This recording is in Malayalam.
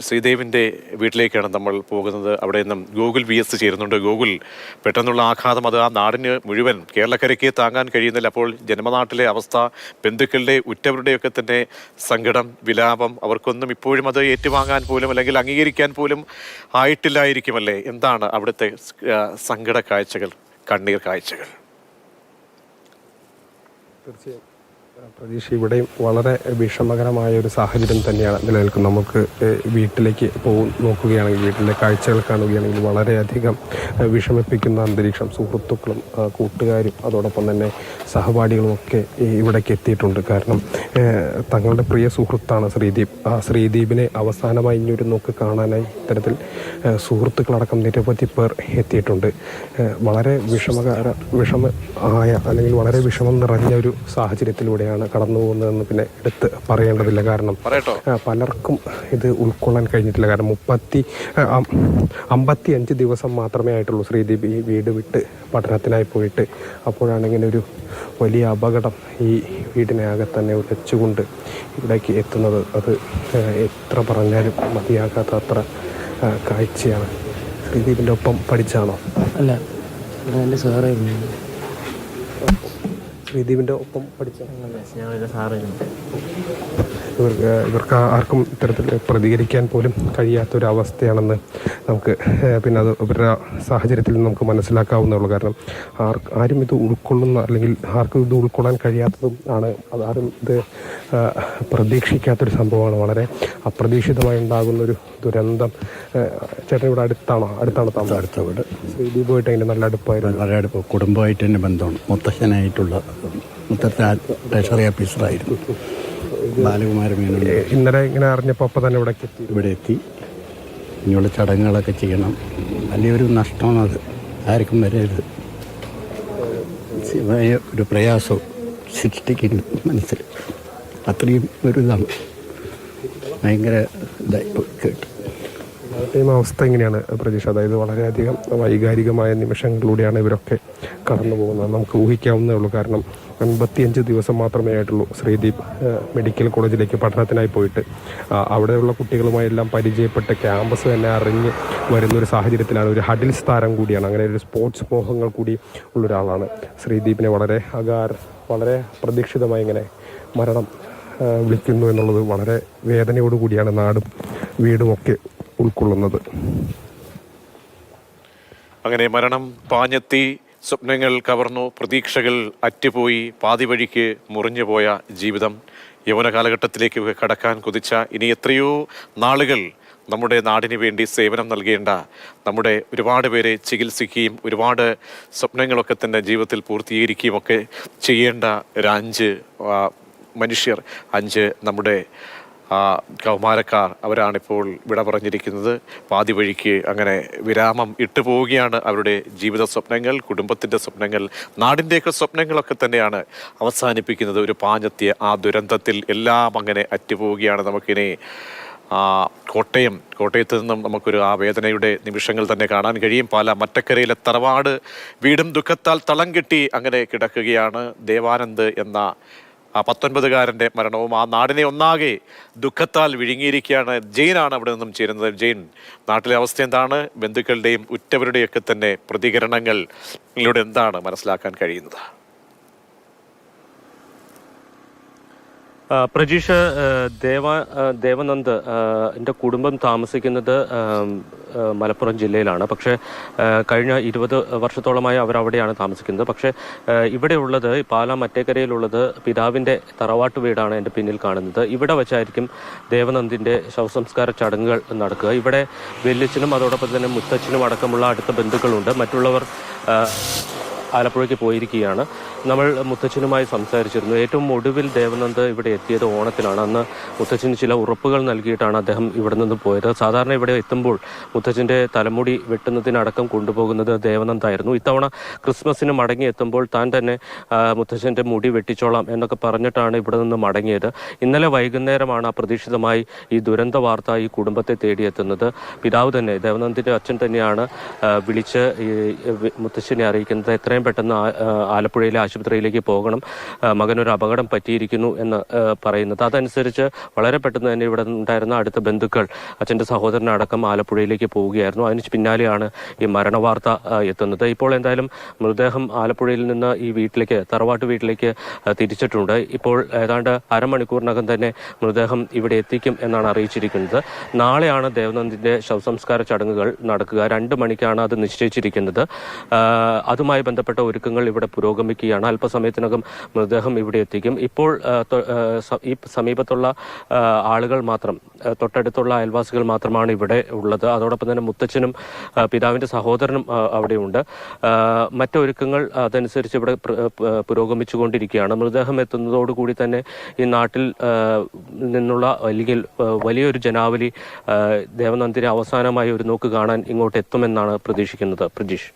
ശ്രീദേവിൻ്റെ വീട്ടിലേക്കാണ് നമ്മൾ പോകുന്നത്. അവിടെ നിന്നും ഗൂഗിൾ VS ചേരുന്നുണ്ട്. ഗൂഗിൾ, പെട്ടെന്നുള്ള ആഘാതം അത് ആ നാടിന് മുഴുവൻ, കേരളക്കരയ്ക്ക് താങ്ങാൻ കഴിയുന്നില്ല. അപ്പോൾ ജന്മനാട്ടിലെ അവസ്ഥ, ബന്ധുക്കളുടെ ഉറ്റവരുടെയൊക്കെ തന്നെ സങ്കടം, വിലാപം, അവർക്കൊന്നും ഇപ്പോഴും അത് ഏറ്റുവാങ്ങാൻ പോലും അല്ലെങ്കിൽ അംഗീകരിക്കാൻ പോലും ആയിട്ടില്ലായിരിക്കുമല്ലേ? എന്താണ് അവിടുത്തെ സങ്കട കാഴ്ചകൾ, കണ്ണീർ കാഴ്ചകൾ? തീർച്ചയായും പ്രതീക്ഷ, ഇവിടെയും വളരെ വിഷമകരമായ ഒരു സാഹചര്യം തന്നെയാണ് നിലനിൽക്കുന്നത്. നമുക്ക് വീട്ടിലേക്ക് നോക്കുകയാണെങ്കിൽ, വീട്ടിലെ കാഴ്ചകൾ കാണുകയാണെങ്കിൽ വളരെയധികം വിഷമിപ്പിക്കുന്ന അന്തരീക്ഷം. സുഹൃത്തുക്കളും കൂട്ടുകാരും അതോടൊപ്പം തന്നെ സഹപാഠികളും ഒക്കെ ഇവിടേക്ക് എത്തിയിട്ടുണ്ട്. കാരണം തങ്ങളുടെ പ്രിയ സുഹൃത്താണ് ശ്രീദീപ്. ആ ശ്രീദീപിനെ അവസാനമായി ഇനിയൊരു നോക്ക് കാണാനായി ഇത്തരത്തിൽ സുഹൃത്തുക്കളടക്കം നിരവധി പേർ എത്തിയിട്ടുണ്ട്. വളരെ വിഷമമായ അല്ലെങ്കിൽ വളരെ വിഷമം നിറഞ്ഞ ഒരു സാഹചര്യത്തിലൂടെ കടന്നു പോകുന്നതെന്ന് പിന്നെ എടുത്ത് പറയേണ്ടതില്ല. കാരണം പലർക്കും ഇത് ഉൾക്കൊള്ളാൻ കഴിഞ്ഞിട്ടില്ല. കാരണം 55 ദിവസം മാത്രമേ ആയിട്ടുള്ളൂ ശ്രീദീപ് ഈ വീട് വിട്ട് പഠനത്തിനായി പോയിട്ട്. അപ്പോഴാണ് ഇങ്ങനെ ഒരു വലിയ അപകടം ഈ വീടിനകത്ത് തന്നെ ഉലച്ചുകൊണ്ട് ഇവിടേക്ക് എത്തുന്നത്. അത് എത്ര പറഞ്ഞാലും മതിയാകാത്ത അത്ര കാഴ്ചയാണ്. ശ്രീദീപിൻ്റെ ഒപ്പം പഠിച്ചാണോ? അല്ല, എൻ്റെ സാറായിരുന്നു. ശ്രീദീപിൻ്റെ ഒപ്പം പഠിച്ച സാറായിരുന്നു. ഇവർക്ക് ആർക്കും ഇത്തരത്തിൽ പ്രതികരിക്കാൻ പോലും കഴിയാത്തൊരവസ്ഥയാണെന്ന് നമുക്ക് പിന്നെ അത് ഇവരുടെ സാഹചര്യത്തിൽ നമുക്ക് മനസ്സിലാക്കാവുന്നതുള്ളൂ. കാരണം ആരും ഇത് ഉൾക്കൊള്ളുന്ന അല്ലെങ്കിൽ ആർക്കും ഇത് ഉൾക്കൊള്ളാൻ കഴിയാത്തതും ആണ്. ആരും ഇത് പ്രതീക്ഷിക്കാത്തൊരു സംഭവമാണ്. വളരെ അപ്രതീക്ഷിതമായി ഉണ്ടാകുന്നൊരു ദുരന്തം. ചേട്ടൻ ഇവിടെ അടുത്താണോ താമസം? അടുത്ത വീട്. ശ്രീദീപുമായിട്ട് അതിൻ്റെ നല്ല അടുപ്പായിരുന്നു. വളരെ അടുപ്പം, കുടുംബമായിട്ട് തന്നെ ബന്ധമാണ്. മുത്തശ്ശനായിട്ടുള്ള ട്രഷറി ഓഫീസറായിരുന്നു ബാലകുമാരമേനോൻ. ഇന്നലെ ഇങ്ങനെ അറിഞ്ഞപ്പോൾ അപ്പം തന്നെ ഇവിടെ എത്തി. ഇനിയുള്ള ചടങ്ങുകളൊക്കെ ചെയ്യണം. വലിയൊരു നഷ്ടമാണത്. ആർക്കും വരരുത്. ഒരു പ്രയാസവും സൃഷ്ടിക്കുന്നു മനസ്സിൽ. അത്രയും ഒരു ഇതാണ്. ഭയങ്കര ഇതായി കേട്ടു. അവസ്ഥ എങ്ങനെയാണ് പ്രതീക്ഷ? അതായത് വളരെയധികം വൈകാരികമായ നിമിഷങ്ങളിലൂടെയാണ് ഇവരൊക്കെ കടന്നു പോകുന്നത്. നമുക്ക് ഊഹിക്കാവുന്നേ ഉള്ളൂ. കാരണം 55 ദിവസം മാത്രമേ ആയിട്ടുള്ളൂ ശ്രീദീപ് മെഡിക്കൽ കോളേജിലേക്ക് പഠനത്തിനായി പോയിട്ട്. അവിടെയുള്ള കുട്ടികളുമായെല്ലാം പരിചയപ്പെട്ട് ക്യാമ്പസ് തന്നെ അറിഞ്ഞ് വരുന്നൊരു സാഹചര്യത്തിലാണ്. ഒരു ഹഡിൽസ് താരം കൂടിയാണ്. അങ്ങനെ ഒരു സ്പോർട്സ് മോഹങ്ങൾ കൂടി ഉള്ളൊരാളാണ്. ശ്രീദീപിനെ വളരെ പ്രതീക്ഷിതമായി ഇങ്ങനെ മരണം വിളിക്കുന്നു എന്നുള്ളത് വളരെ വേദനയോടുകൂടിയാണ് നാടും വീടുമൊക്കെ ഉൾക്കൊള്ളുന്നത്. അങ്ങനെ മരണം പാഞ്ഞെത്തി, സ്വപ്നങ്ങൾ കവർന്നു, പ്രതീക്ഷകൾ അറ്റുപോയി, പാതി വഴിക്ക് മുറിഞ്ഞുപോയ ജീവിതം, യൗവന കാലഘട്ടത്തിലേക്ക് കടക്കാൻ കുതിച്ച, ഇനി എത്രയോ നാളുകൾ നമ്മുടെ നാടിന് വേണ്ടി സേവനം നൽകേണ്ട, നമ്മുടെ ഒരുപാട് പേരെ ചികിത്സിക്കുകയും ഒരുപാട് സ്വപ്നങ്ങളൊക്കെ തന്നെ ജീവിതത്തിൽ പൂർത്തീകരിക്കുകയും ഒക്കെ ചെയ്യേണ്ട ഒരു 5 മനുഷ്യർ, 5 നമ്മുടെ കൗമാരക്കാർ, അവരാണിപ്പോൾ വിട പറഞ്ഞിരിക്കുന്നത്. പാതി വഴിക്ക് അങ്ങനെ വിരാമം ഇട്ടു പോവുകയാണ്. അവരുടെ ജീവിത സ്വപ്നങ്ങൾ, കുടുംബത്തിൻ്റെ സ്വപ്നങ്ങൾ, നാടിൻ്റെയൊക്കെ സ്വപ്നങ്ങളൊക്കെ തന്നെയാണ് അവസാനിപ്പിക്കുന്നത്. ഒരു പാഞ്ഞെത്തിയ ആ ദുരന്തത്തിൽ എല്ലാം അങ്ങനെ അറ്റുപോവുകയാണ്. നമുക്കിനി കോട്ടയത്ത് നിന്നും നമുക്കൊരു ആ വേദനയുടെ നിമിഷങ്ങൾ തന്നെ കാണാൻ കഴിയും. മറ്റക്കരയിലെ തറവാട് വീടും ദുഃഖത്താൽ തളം കെട്ടി അങ്ങനെ കിടക്കുകയാണ്. ദേവാനന്ദ് എന്ന ആ 19-കാരൻ്റെ മരണവും ആ നാടിനെ ഒന്നാകെ ദുഃഖത്താൽ വിഴുങ്ങിയിരിക്കുകയാണ്. ജെയിനാണ് അവിടെ നിന്നും ചേരുന്നത്. ജെയിൻ, നാട്ടിലെ അവസ്ഥ എന്താണ്? ബന്ധുക്കളുടെയും ഉറ്റവരുടെയൊക്കെ തന്നെ പ്രതികരണങ്ങളിലൂടെ എന്താണ് മനസ്സിലാക്കാൻ കഴിയുന്നത്? പ്രജീഷ്, ദേവനന്ദ് എൻ്റെ കുടുംബം താമസിക്കുന്നത് മലപ്പുറം ജില്ലയിലാണ്. പക്ഷേ കഴിഞ്ഞ 20 വർഷത്തോളമായി അവരവിടെയാണ് താമസിക്കുന്നത്. പക്ഷേ ഇവിടെ ഉള്ളത്, പാലാ മറ്റേക്കരയിലുള്ളത് പിതാവിൻ്റെ തറവാട്ട് വീടാണ് എൻ്റെ പിന്നിൽ കാണുന്നത്. ഇവിടെ വെച്ചായിരിക്കും ദേവനന്ദിൻ്റെ ശവസംസ്കാര ചടങ്ങുകൾ നടക്കുക. ഇവിടെ വല്യച്ഛനും അതോടൊപ്പം തന്നെ മുത്തച്ഛനും അടക്കമുള്ള അടുത്ത ബന്ധുക്കളുണ്ട്. മറ്റുള്ളവർ ആലപ്പുഴയ്ക്ക് പോയിരിക്കുകയാണ്. നമ്മൾ മുത്തച്ഛനുമായി സംസാരിച്ചിരുന്നു. ഏറ്റവും ഒടുവിൽ ദേവനന്ദ് ഇവിടെ എത്തിയത് ഓണത്തിലാണ്. അന്ന് മുത്തച്ഛന് ചില ഉറപ്പുകൾ നൽകിയിട്ടാണ് അദ്ദേഹം ഇവിടെ നിന്ന് പോയത്. സാധാരണ ഇവിടെ എത്തുമ്പോൾ മുത്തച്ഛൻ്റെ തലമുടി വെട്ടുന്നതിനടക്കം കൊണ്ടുപോകുന്നത് ദേവനന്ദായിരുന്നു. ഇത്തവണ ക്രിസ്മസിന് മടങ്ങി എത്തുമ്പോൾ താൻ തന്നെ മുത്തച്ഛൻ്റെ മുടി വെട്ടിച്ചോളാം എന്നൊക്കെ പറഞ്ഞിട്ടാണ് ഇവിടെ നിന്ന് മടങ്ങിയത്. ഇന്നലെ വൈകുന്നേരമാണ് അപ്രതീക്ഷിതമായി ഈ ദുരന്ത വാർത്ത ഈ കുടുംബത്തെ തേടിയെത്തുന്നത്. പിതാവ് തന്നെ, ദേവനന്ദിൻ്റെ അച്ഛൻ തന്നെയാണ് വിളിച്ച് മുത്തച്ഛനെ അറിയിക്കുന്നത്. എത്രയും പെട്ടെന്ന് ആലപ്പുഴയിലെ ആശുപത്രിയിലേക്ക് പോകണം, മകനൊരു അപകടം പറ്റിയിരിക്കുന്നു എന്ന് പറയുന്നത്. അതനുസരിച്ച് വളരെ പെട്ടെന്ന് തന്നെ ഇവിടെ ഉണ്ടായിരുന്ന അടുത്ത ബന്ധുക്കൾ, അച്ഛൻ്റെ സഹോദരനടക്കം ആലപ്പുഴയിലേക്ക് പോവുകയായിരുന്നു. അതിന് പിന്നാലെയാണ് ഈ മരണവാർത്ത എത്തുന്നത്. ഇപ്പോൾ എന്തായാലും മൃതദേഹം ആലപ്പുഴയിൽ നിന്ന് ഈ വീട്ടിലേക്ക്, തറവാട്ട് വീട്ടിലേക്ക് തിരിച്ചിട്ടുണ്ട്. ഇപ്പോൾ ഏതാണ്ട് അരമണിക്കൂറിനകം തന്നെ മൃതദേഹം ഇവിടെ എത്തിക്കും എന്നാണ് അറിയിച്ചിരിക്കുന്നത്. നാളെയാണ് ദേവനന്ദിന്റെ ശവസംസ്കാര ചടങ്ങുകൾ നടക്കുക. 2 മണിക്കാണ് അത് നിശ്ചയിച്ചിരിക്കുന്നത്. അതുമായി ബന്ധപ്പെട്ട ഒരുക്കങ്ങൾ ഇവിടെ പുരോഗമിക്കുകയാണ്. അല്പസമയത്തിനകം മൃതദേഹം ഇവിടെ എത്തിക്കും. ഇപ്പോൾ ഈ സമീപത്തുള്ള ആളുകൾ മാത്രം, തൊട്ടടുത്തുള്ള അയൽവാസികൾ മാത്രമാണ് ഇവിടെ ഉള്ളത്. അതോടൊപ്പം തന്നെ മുത്തച്ഛനും പിതാവിന്റെ സഹോദരനും അവിടെയുണ്ട്. മറ്റൊരുക്കങ്ങൾ അതനുസരിച്ച് ഇവിടെ പുരോഗമിച്ചുകൊണ്ടിരിക്കുകയാണ്. മൃതദേഹം എത്തുന്നതോടുകൂടി തന്നെ ഈ നാട്ടിൽ നിന്നുള്ള അല്ലെങ്കിൽ വലിയൊരു ജനാവലി ദേവനന്ദിനെ അവസാനമായി ഒരു നോക്ക് കാണാൻ ഇങ്ങോട്ട് എത്തുമെന്നാണ് പ്രതീക്ഷിക്കുന്നത്. പ്രജീഷ്.